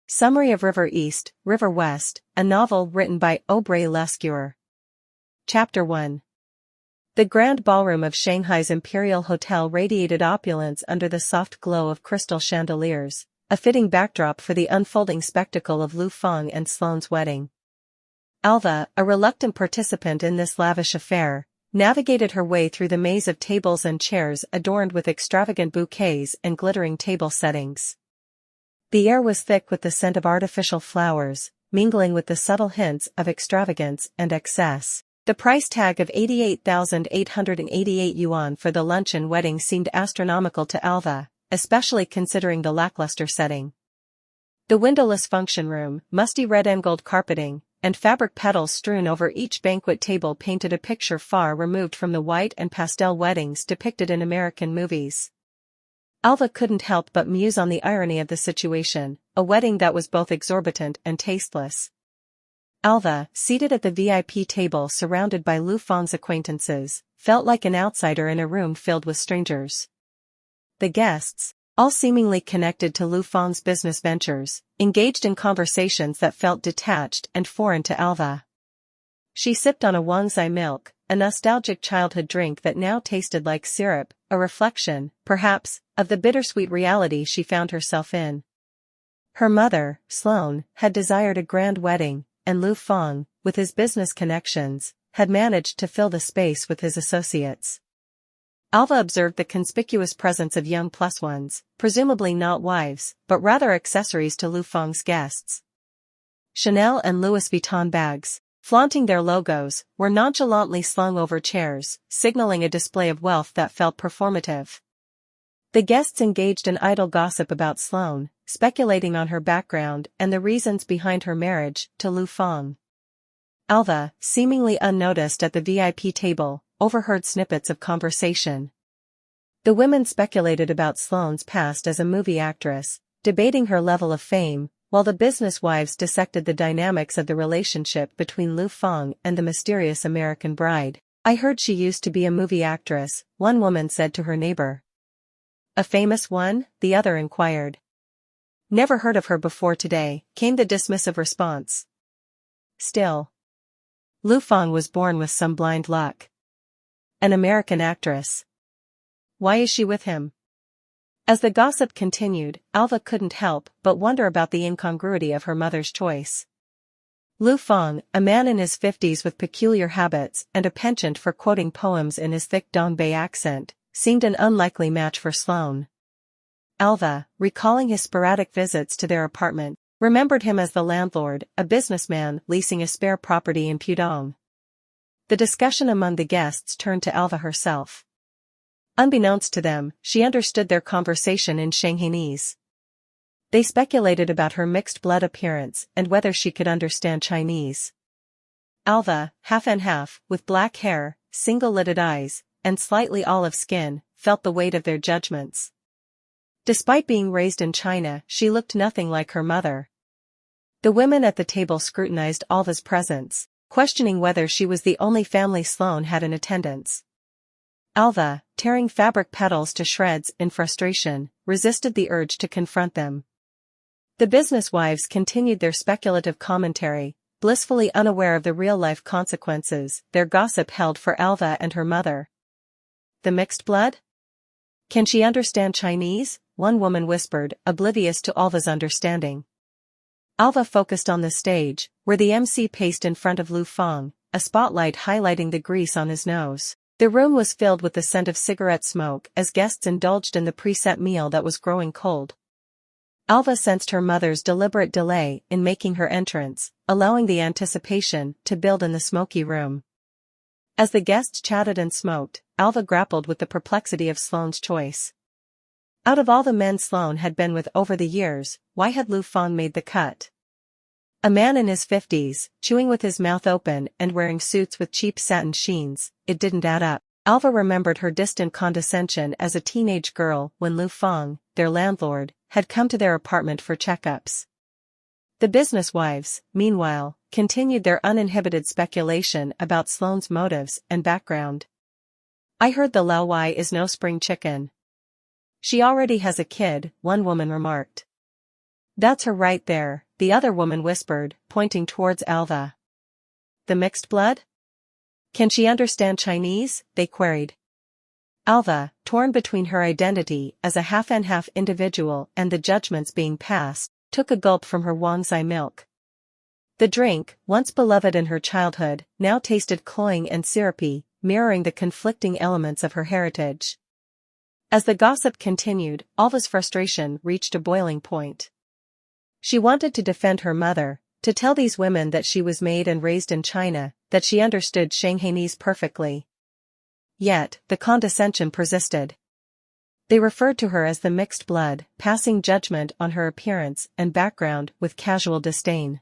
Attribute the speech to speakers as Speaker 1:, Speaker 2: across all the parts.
Speaker 1: Summary of River East, River West, a novel written by Aube Rey Lescure. Chapter 1. The grand ballroom of Shanghai's Imperial Hotel radiated opulence under the soft glow of crystal chandeliers, a fitting backdrop for the unfolding spectacle of Lu Feng and Sloane's wedding. Alva, a reluctant participant in this lavish affair, navigated her way through the maze of tables and chairs adorned with extravagant bouquets and glittering table settings. The air was thick with the scent of artificial flowers, mingling with the subtle hints of extravagance and excess. The price tag of 88,888 yuan for the luncheon wedding seemed astronomical to Alva, especially considering the lackluster setting. The windowless function room, musty red and gold carpeting, and fabric petals strewn over each banquet table painted a picture far removed from the white and pastel weddings depicted in American movies. Alva couldn't help but muse on the irony of the situation, a wedding that was both exorbitant and tasteless. Alva, seated at the VIP table surrounded by Lu Feng's acquaintances, felt like an outsider in a room filled with strangers. The guests, all seemingly connected to Lu Feng's business ventures, engaged in conversations that felt detached and foreign to Alva. She sipped on a Wangzai milk, a nostalgic childhood drink that now tasted like syrup, a reflection, perhaps, of the bittersweet reality she found herself in. Her mother, Sloane, had desired a grand wedding, and Lu Feng, with his business connections, had managed to fill the space with his associates. Alva observed the conspicuous presence of young plus-ones, presumably not wives, but rather accessories to Lu Feng's guests. Chanel and Louis Vuitton bags, flaunting their logos, were nonchalantly slung over chairs, signaling a display of wealth that felt performative. The guests engaged in idle gossip about Sloane, speculating on her background and the reasons behind her marriage to Lu Feng. Alva, seemingly unnoticed at the VIP table, overheard snippets of conversation. The women speculated about Sloane's past as a movie actress, debating her level of fame, while the business wives dissected the dynamics of the relationship between Lu Feng and the mysterious American bride. "I heard she used to be a movie actress," one woman said to her neighbor. "A famous one?" the other inquired. "Never heard of her before today," came the dismissive response. Still, Lu Feng was born with some blind luck. An American actress. Why is she with him? As the gossip continued, Alva couldn't help but wonder about the incongruity of her mother's choice. Lu Feng, a man in his 50s with peculiar habits and a penchant for quoting poems in his thick Dongbei accent, seemed an unlikely match for Sloane. Alva, recalling his sporadic visits to their apartment, remembered him as the landlord, a businessman leasing a spare property in Pudong. The discussion among the guests turned to Alva herself. Unbeknownst to them, she understood their conversation in Shanghainese. They speculated about her mixed blood appearance and whether she could understand Chinese. Alva, half and half, with black hair, single-lidded eyes, and slightly olive skin, felt the weight of their judgments. Despite being raised in China, she looked nothing like her mother. The women at the table scrutinized Alva's presence, questioning whether she was the only family Sloane had in attendance. Alva, tearing fabric petals to shreds in frustration, resisted the urge to confront them. The business wives continued their speculative commentary, blissfully unaware of the real-life consequences their gossip held for Alva and her mother. The mixed blood? Can she understand Chinese? One woman whispered, oblivious to Alva's understanding. Alva focused on the stage, where the MC paced in front of Lu Feng, a spotlight highlighting the grease on his nose. The room was filled with the scent of cigarette smoke as guests indulged in the preset meal that was growing cold. Alva sensed her mother's deliberate delay in making her entrance, allowing the anticipation to build in the smoky room. As the guests chatted and smoked, Alva grappled with the perplexity of Sloane's choice. Out of all the men Sloane had been with over the years, why had Lu Feng made the cut? A man in his 50s, chewing with his mouth open and wearing suits with cheap satin sheens, it didn't add up. Alva remembered her distant condescension as a teenage girl when Lu Feng, their landlord, had come to their apartment for checkups. The business wives, meanwhile, continued their uninhibited speculation about Sloane's motives and background. "I heard the Lao Wai is no spring chicken. She already has a kid," one woman remarked. That's her right there, the other woman whispered, pointing towards Alva. The mixed blood? Can she understand Chinese? They queried. Alva, torn between her identity as a half-and-half individual and the judgments being passed, took a gulp from her Wangzai milk. The drink, once beloved in her childhood, now tasted cloying and syrupy, mirroring the conflicting elements of her heritage. As the gossip continued, Alva's frustration reached a boiling point. She wanted to defend her mother, to tell these women that she was made and raised in China, that she understood Shanghainese perfectly. Yet, the condescension persisted. They referred to her as the mixed blood, passing judgment on her appearance and background with casual disdain.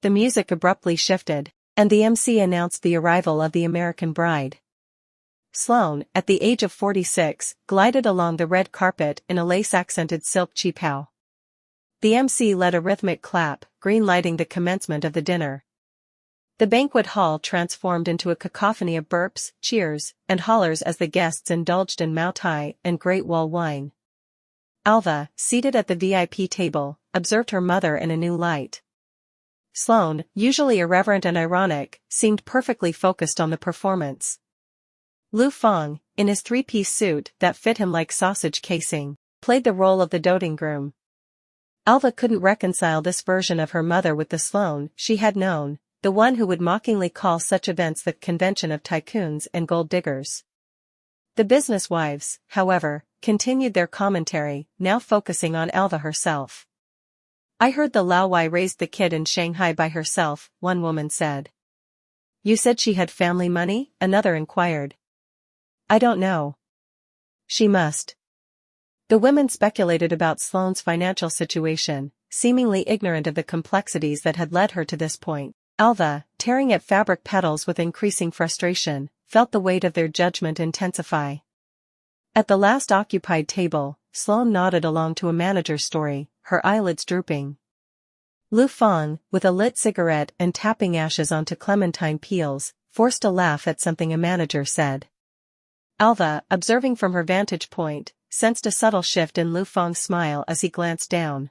Speaker 1: The music abruptly shifted, and the MC announced the arrival of the American bride. Sloane, at the age of 46, glided along the red carpet in a lace-accented silk qipao. The MC led a rhythmic clap, green-lighting the commencement of the dinner. The banquet hall transformed into a cacophony of burps, cheers, and hollers as the guests indulged in Mao Tai and Great Wall wine. Alva, seated at the VIP table, observed her mother in a new light. Sloane, usually irreverent and ironic, seemed perfectly focused on the performance. Lu Feng, in his three-piece suit that fit him like sausage casing, played the role of the doting groom. Alva couldn't reconcile this version of her mother with the Sloane she had known, the one who would mockingly call such events the convention of tycoons and gold diggers. The business wives, however, continued their commentary, now focusing on Alva herself. I heard the Laowai raised the kid in Shanghai by herself, one woman said. You said she had family money? Another inquired. I don't know. She must. The women speculated about Sloane's financial situation, seemingly ignorant of the complexities that had led her to this point. Alva, tearing at fabric petals with increasing frustration, felt the weight of their judgment intensify. At the last occupied table, Sloane nodded along to a manager's story, her eyelids drooping. Lu Feng, with a lit cigarette and tapping ashes onto clementine peels, forced a laugh at something a manager said. Alva, observing from her vantage point, sensed a subtle shift in Lu Feng's smile as he glanced down.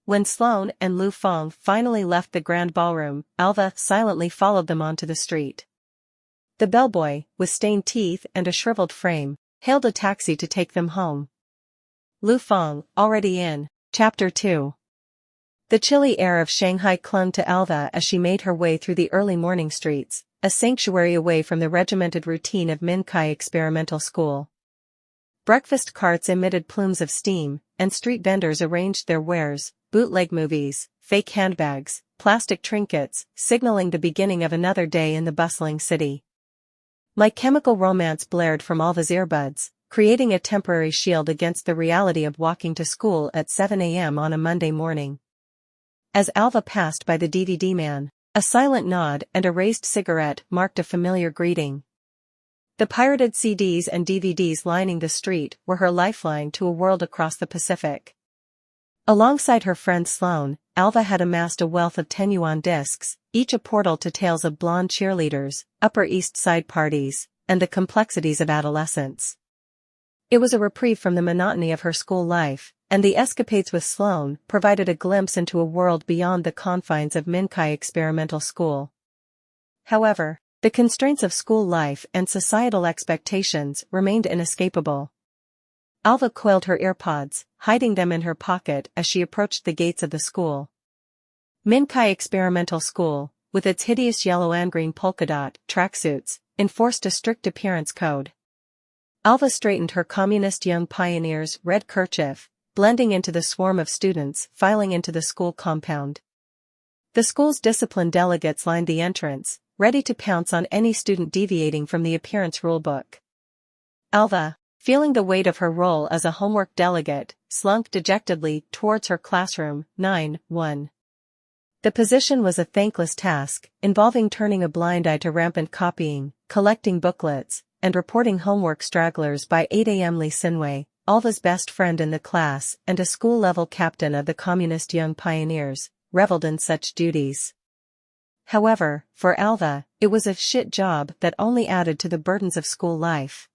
Speaker 1: When Sloane and Lu Feng finally left the grand ballroom, Alva silently followed them onto the street. The bellboy, with stained teeth and a shriveled frame, hailed a taxi to take them home. Lu Feng, already in. Chapter 2. The chilly air of Shanghai clung to Alva as she made her way through the early morning streets, a sanctuary away from the regimented routine of Minkai Experimental School. Breakfast carts emitted plumes of steam, and street vendors arranged their wares, bootleg movies, fake handbags, plastic trinkets, signaling the beginning of another day in the bustling city. Like chemical romance blared from Alva's earbuds, creating a temporary shield against the reality of walking to school at 7 a.m. on a Monday morning. As Alva passed by the DVD man, a silent nod and a raised cigarette marked a familiar greeting. The pirated CDs and DVDs lining the street were her lifeline to a world across the Pacific. Alongside her friend Sloane, Alva had amassed a wealth of 10-yuan discs, each a portal to tales of blonde cheerleaders, Upper East Side parties, and the complexities of adolescence. It was a reprieve from the monotony of her school life, and the escapades with Sloane provided a glimpse into a world beyond the confines of Minkai Experimental School. However, the constraints of school life and societal expectations remained inescapable. Alva coiled her earpods, hiding them in her pocket as she approached the gates of the school. Minkai Experimental School, with its hideous yellow and green polka dot tracksuits, enforced a strict appearance code. Alva straightened her communist young pioneer's red kerchief, blending into the swarm of students filing into the school compound. The school's disciplined delegates lined the entrance, ready to pounce on any student deviating from the appearance rulebook. Alva, feeling the weight of her role as a homework delegate, slunk dejectedly towards her classroom, 9-1. The position was a thankless task, involving turning a blind eye to rampant copying, collecting booklets, and reporting homework stragglers by 8 a.m. Lee Sinwei, Alva's best friend in the class and a school-level captain of the Communist Young Pioneers, reveled in such duties. However, for Alva, it was a shit job that only added to the burdens of school life.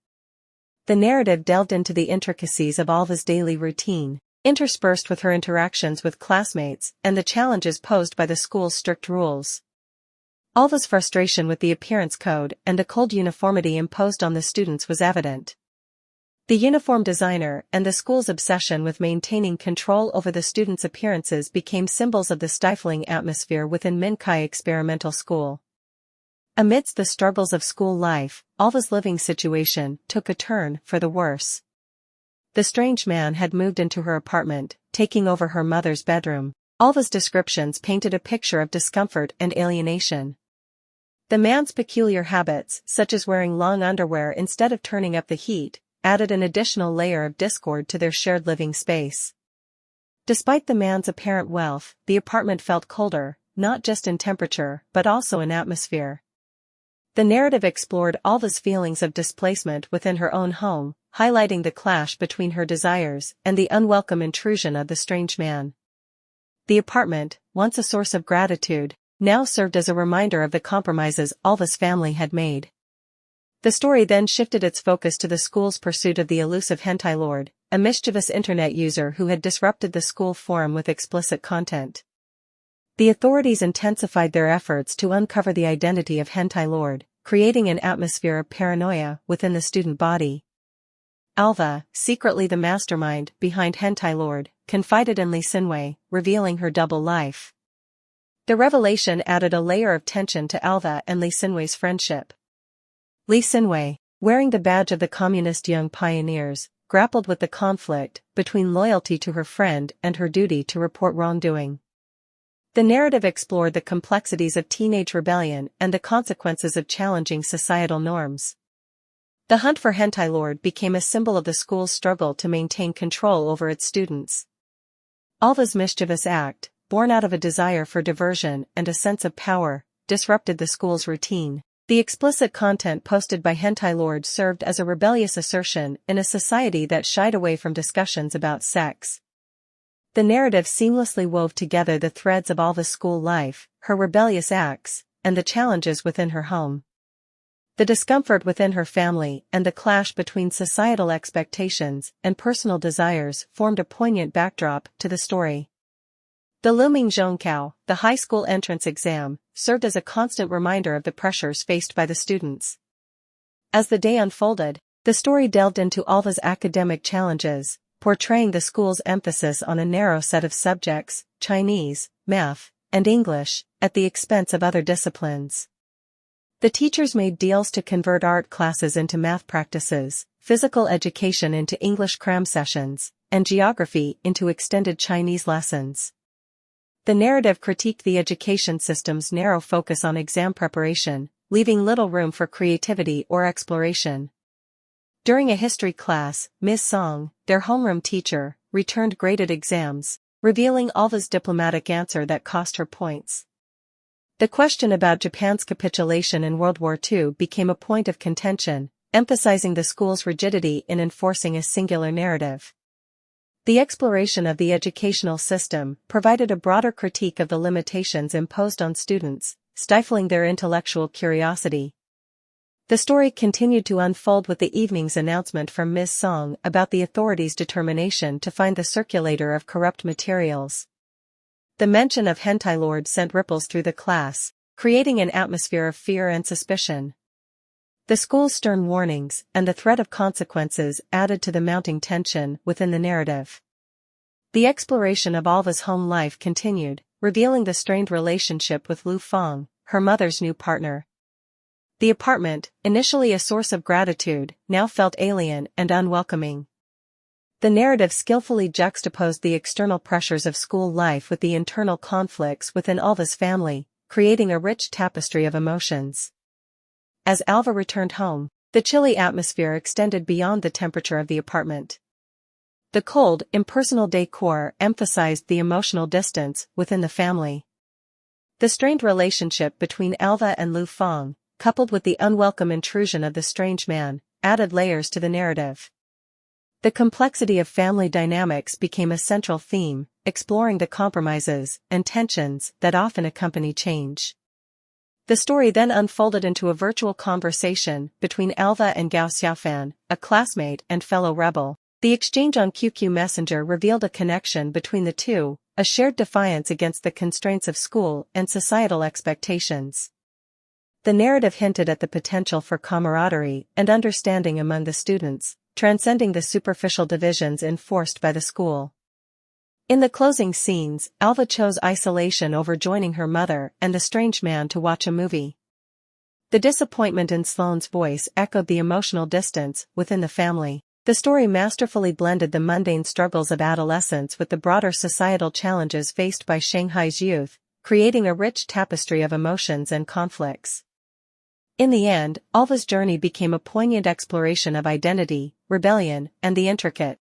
Speaker 1: The narrative delved into the intricacies of Alva's daily routine, interspersed with her interactions with classmates and the challenges posed by the school's strict rules. Alva's frustration with the appearance code and the cold uniformity imposed on the students was evident. The uniform designer and the school's obsession with maintaining control over the students' appearances became symbols of the stifling atmosphere within Minkai Experimental School. Amidst the struggles of school life, Alva's living situation took a turn for the worse. The strange man had moved into her apartment, taking over her mother's bedroom. Alva's descriptions painted a picture of discomfort and alienation. The man's peculiar habits, such as wearing long underwear instead of turning up the heat, added an additional layer of discord to their shared living space. Despite the man's apparent wealth, the apartment felt colder, not just in temperature but also in atmosphere. The narrative explored Alva's feelings of displacement within her own home, highlighting the clash between her desires and the unwelcome intrusion of the strange man. The apartment, once a source of gratitude, now served as a reminder of the compromises Alva's family had made. The story then shifted its focus to the school's pursuit of the elusive hentai lord, a mischievous internet user who had disrupted the school forum with explicit content. The authorities intensified their efforts to uncover the identity of hentai lord, creating an atmosphere of paranoia within the student body. Alva, secretly the mastermind behind hentai lord, confided in Lee Sinwei, revealing her double life. The revelation added a layer of tension to Alva and Lee Sinwei's friendship. Lee Sinwei, wearing the badge of the communist young pioneers, grappled with the conflict between loyalty to her friend and her duty to report wrongdoing. The narrative explored the complexities of teenage rebellion and the consequences of challenging societal norms. The hunt for hentai lord became a symbol of the school's struggle to maintain control over its students. Alva's mischievous act, born out of a desire for diversion and a sense of power, disrupted the school's routine. The explicit content posted by hentai lord served as a rebellious assertion in a society that shied away from discussions about sex. The narrative seamlessly wove together the threads of Alva's school life, her rebellious acts, and the challenges within her home. The discomfort within her family and the clash between societal expectations and personal desires formed a poignant backdrop to the story. The looming Zhongkao, the high school entrance exam, served as a constant reminder of the pressures faced by the students. As the day unfolded, the story delved into Alva's academic challenges, portraying the school's emphasis on a narrow set of subjects, Chinese, math, and English, at the expense of other disciplines. The teachers made deals to convert art classes into math practices, physical education into English cram sessions, and geography into extended Chinese lessons. The narrative critiqued the education system's narrow focus on exam preparation, leaving little room for creativity or exploration. During a history class, Ms. Song, their homeroom teacher, returned graded exams, revealing Alva's diplomatic answer that cost her points. The question about Japan's capitulation in World War II became a point of contention, emphasizing the school's rigidity in enforcing a singular narrative. The exploration of the educational system provided a broader critique of the limitations imposed on students, stifling their intellectual curiosity. The story continued to unfold with the evening's announcement from Ms. Song about the authorities' determination to find the circulator of corrupt materials. The mention of hentai lord sent ripples through the class, creating an atmosphere of fear and suspicion. The school's stern warnings and the threat of consequences added to the mounting tension within the narrative. The exploration of Alva's home life continued, revealing the strained relationship with Lu Feng, her mother's new partner. The apartment, initially a source of gratitude, now felt alien and unwelcoming. The narrative skillfully juxtaposed the external pressures of school life with the internal conflicts within Alva's family, creating a rich tapestry of emotions. As Alva returned home, the chilly atmosphere extended beyond the temperature of the apartment. The cold, impersonal decor emphasized the emotional distance within the family. The strained relationship between Alva and Lu Feng, coupled with the unwelcome intrusion of the strange man, added layers to the narrative. The complexity of family dynamics became a central theme, exploring the compromises and tensions that often accompany change. The story then unfolded into a virtual conversation between Alva and Gao Xiaofan, a classmate and fellow rebel. The exchange on QQ Messenger revealed a connection between the two, a shared defiance against the constraints of school and societal expectations. The narrative hinted at the potential for camaraderie and understanding among the students, transcending the superficial divisions enforced by the school. In the closing scenes, Alva chose isolation over joining her mother and the strange man to watch a movie. The disappointment in Sloane's voice echoed the emotional distance within the family. The story masterfully blended the mundane struggles of adolescence with the broader societal challenges faced by Shanghai's youth, creating a rich tapestry of emotions and conflicts. In the end, Alva's journey became a poignant exploration of identity, rebellion, and the intricate,